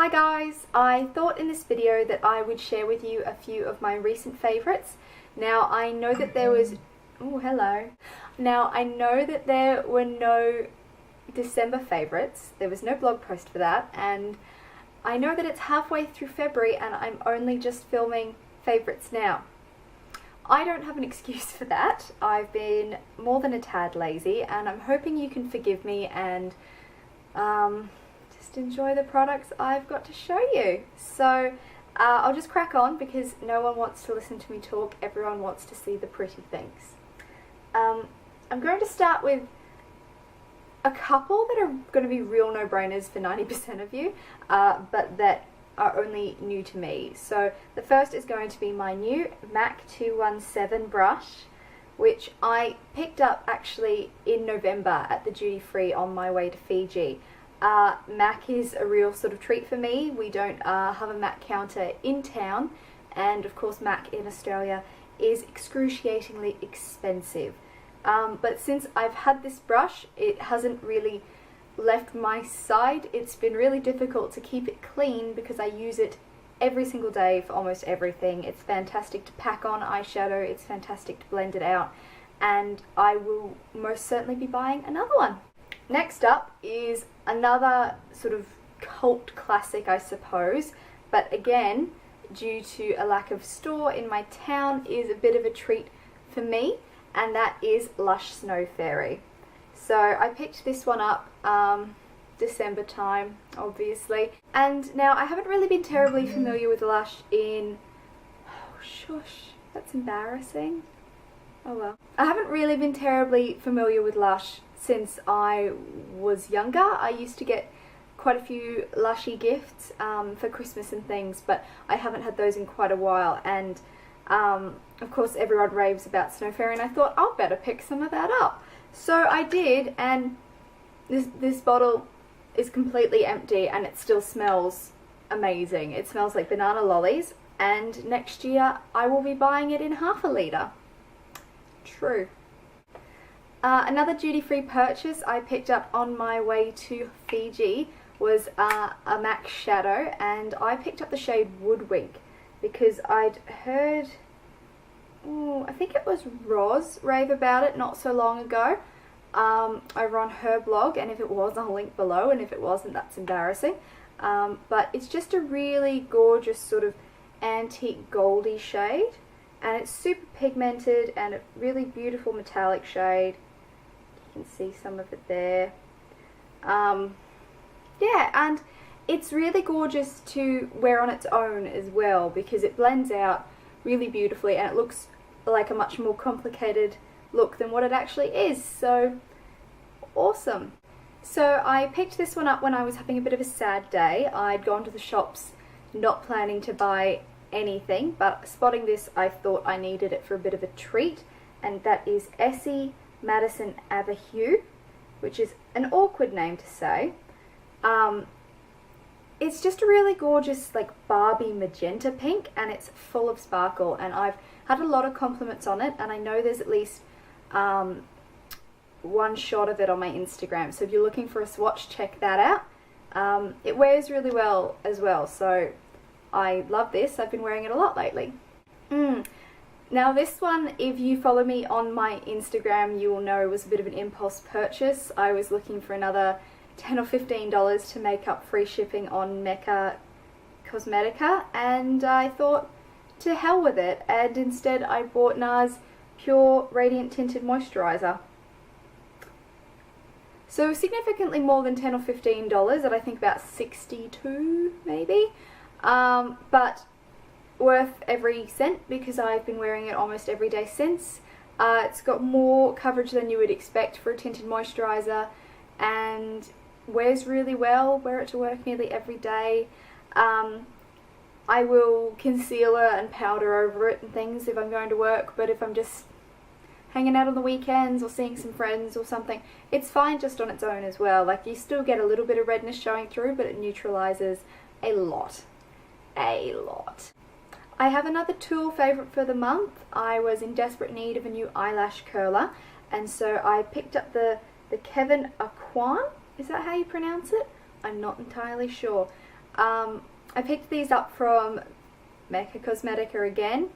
Hi guys, I thought in this video that I would share with you a few of my recent favourites. Now I know that there was, oh hello, now I know that there were no December favourites, there was no blog post for that, and I know that it's halfway through February and I'm only just filming favourites now. I don't have an excuse for that. I've been more than a tad lazy and I'm hoping you can forgive me and just enjoy the products I've got to show you. So I'll just crack on because no one wants to listen to me talk, everyone wants to see the pretty things. I'm going to start with a couple that are going to be real no-brainers for 90% of you, but that are only new to me. So the first is going to be my new MAC 217 brush, which I picked up actually in November at the duty free on my way to Fiji. MAC is a real sort of treat for me. We don't have a MAC counter in town, and of course MAC in Australia is excruciatingly expensive. But since I've had this brush, it hasn't really left my side. It's been really difficult to keep it clean because I use it every single day for almost everything. It's fantastic to pack on eyeshadow, it's fantastic to blend it out, and I will most certainly be buying another one. Next up is another sort of cult classic, I suppose, but again, due to a lack of store in my town, is a bit of a treat for me, and that is Lush Snow Fairy. So I picked this one up December time, obviously, and now I haven't really been terribly familiar with Lush in, oh shush, that's embarrassing, oh well. I haven't really been terribly familiar with Lush since I was younger. I used to get quite a few Lushy gifts for Christmas and things, but I haven't had those in quite a while, and of course everyone raves about Snow Fairy, and I thought I'll better pick some of that up. So I did, and this bottle is completely empty and it still smells amazing. It smells like banana lollies, and next year I will be buying it in half a litre. True. Another duty-free purchase I picked up on my way to Fiji was a MAC shadow, and I picked up the shade Woodwink because I'd heard, I think it was Roz rave about it not so long ago over on her blog, and if it was, I'll link below, and if it wasn't, that's embarrassing. But it's just a really gorgeous sort of antique goldy shade, and it's super pigmented and a really beautiful metallic shade. You can see some of it there. Yeah, and it's really gorgeous to wear on its own as well because it blends out really beautifully and it looks like a much more complicated look than what it actually is. So awesome. So I picked this one up when I was having a bit of a sad day. I'd gone to the shops not planning to buy anything, but spotting this I thought I needed it for a bit of a treat, and that is Essie Madison Aberhue, which is an awkward name to say. It's just a really gorgeous like Barbie magenta pink, and it's full of sparkle, and I've had a lot of compliments on it, and I know there's at least one shot of it on my Instagram, so if you're looking for a swatch, check that out. It wears really well as well, so I love this. I've been wearing it a lot lately. Now this one, if you follow me on my Instagram, you will know was a bit of an impulse purchase. I was looking for another $10 or $15 to make up free shipping on Mecca Cosmetica, and I thought to hell with it, and instead I bought NARS Pure Radiant Tinted Moisturiser. So significantly more than $10 or $15, at I think about $62 maybe, but worth every cent because I've been wearing it almost every day since. It's got more coverage than you would expect for a tinted moisturiser and wears really well. Wear it to work nearly every day. I will concealer and powder over it and things if I'm going to work, but if I'm just hanging out on the weekends or seeing some friends or something, it's fine just on its own as well. Like, you still get a little bit of redness showing through, but it neutralizes a lot. A lot. I have another tool favourite for the month. I was in desperate need of a new eyelash curler, and so I picked up the Kevyn Aucoin. Is that how you pronounce it? I'm not entirely sure. I picked these up from Mecca Cosmetica again,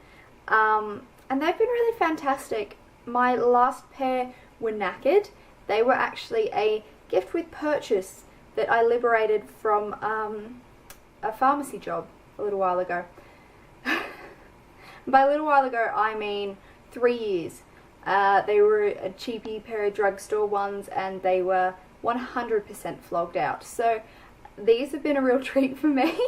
and they've been really fantastic. My last pair were knackered. They were actually a gift with purchase that I liberated from a pharmacy job a little while ago. By a little while ago, I mean 3 years. They were a cheapy pair of drugstore ones, and they were 100% flogged out. So these have been a real treat for me.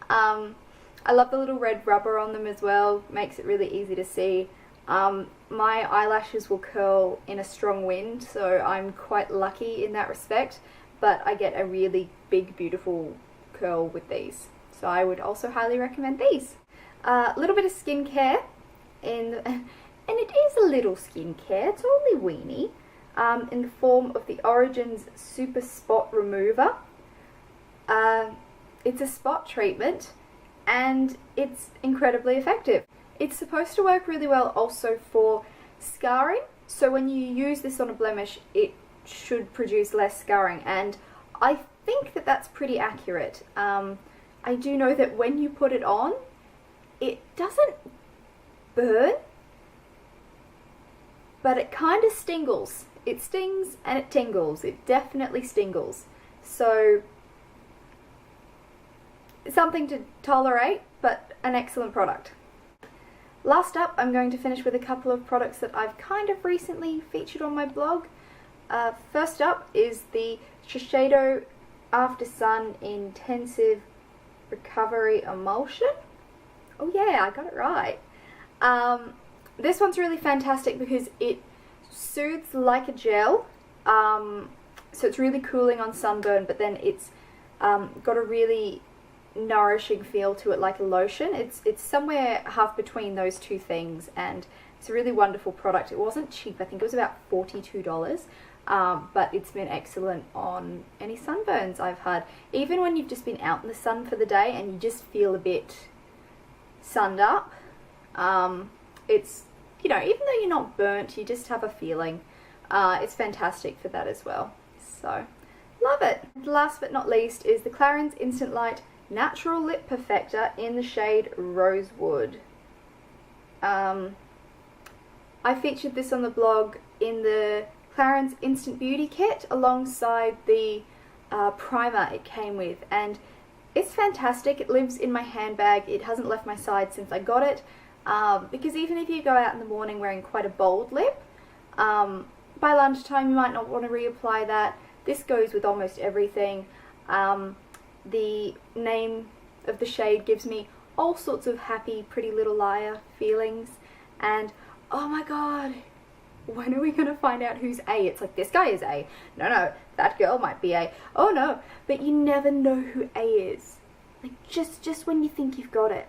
I love the little red rubber on them as well. Makes it really easy to see. My eyelashes will curl in a strong wind, so I'm quite lucky in that respect. But I get a really big, beautiful curl with these. So I would also highly recommend these. A little bit of skincare, and it is a little skincare, it's only weeny, in the form of the Origins Super Spot Remover. It's a spot treatment, and it's incredibly effective. It's supposed to work really well also for scarring, so when you use this on a blemish, it should produce less scarring, and I think that that's pretty accurate. I do know that when you put it on, it doesn't burn, but it kind of stingles. It stings and it tingles. It definitely stingles. So, something to tolerate, but an excellent product. Last up, I'm going to finish with a couple of products that I've kind of recently featured on my blog. First up is the Shiseido After Sun Intensive Recovery Emulsion. Oh yeah, I got it right. This one's really fantastic because it soothes like a gel. So it's really cooling on sunburn, but then it's got a really nourishing feel to it, like a lotion. It's somewhere half between those two things, and it's a really wonderful product. It wasn't cheap. I think it was about $42. But it's been excellent on any sunburns I've had. Even when you've just been out in the sun for the day and you just feel a bit sunned up, it's, you know, even though you're not burnt, you just have a feeling. It's fantastic for that as well. So, love it. Last but not least is the Clarins Instant Light Natural Lip Perfector in the shade Rosewood. I featured this on the blog in the Clarins Instant Beauty Kit alongside the primer it came with, and it's fantastic. It lives in my handbag. It hasn't left my side since I got it, because even if you go out in the morning wearing quite a bold lip, by lunchtime you might not want to reapply that. This goes with almost everything. The name of the shade gives me all sorts of happy Pretty Little Liar feelings, and oh my god, when are we going to find out who's A? It's like, this guy is A. No, that girl might be A. Oh no, but you never know who A is. Like, just when you think you've got it,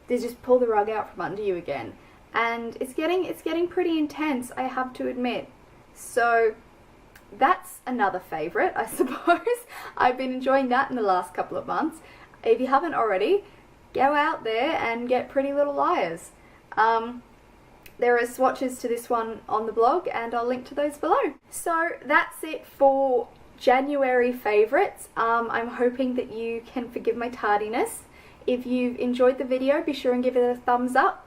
they just pull the rug out from under you again. And it's getting pretty intense, I have to admit. So that's another favourite, I suppose. I've been enjoying that in the last couple of months. If you haven't already, go out there and get Pretty Little Liars. There are swatches to this one on the blog, and I'll link to those below. So that's it for January favourites. I'm hoping that you can forgive my tardiness. If you've enjoyed the video, be sure and give it a thumbs up.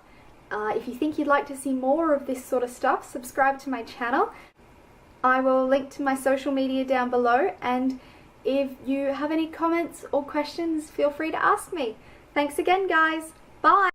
If you think you'd like to see more of this sort of stuff, subscribe to my channel. I will link to my social media down below, and if you have any comments or questions, feel free to ask me. Thanks again, guys. Bye!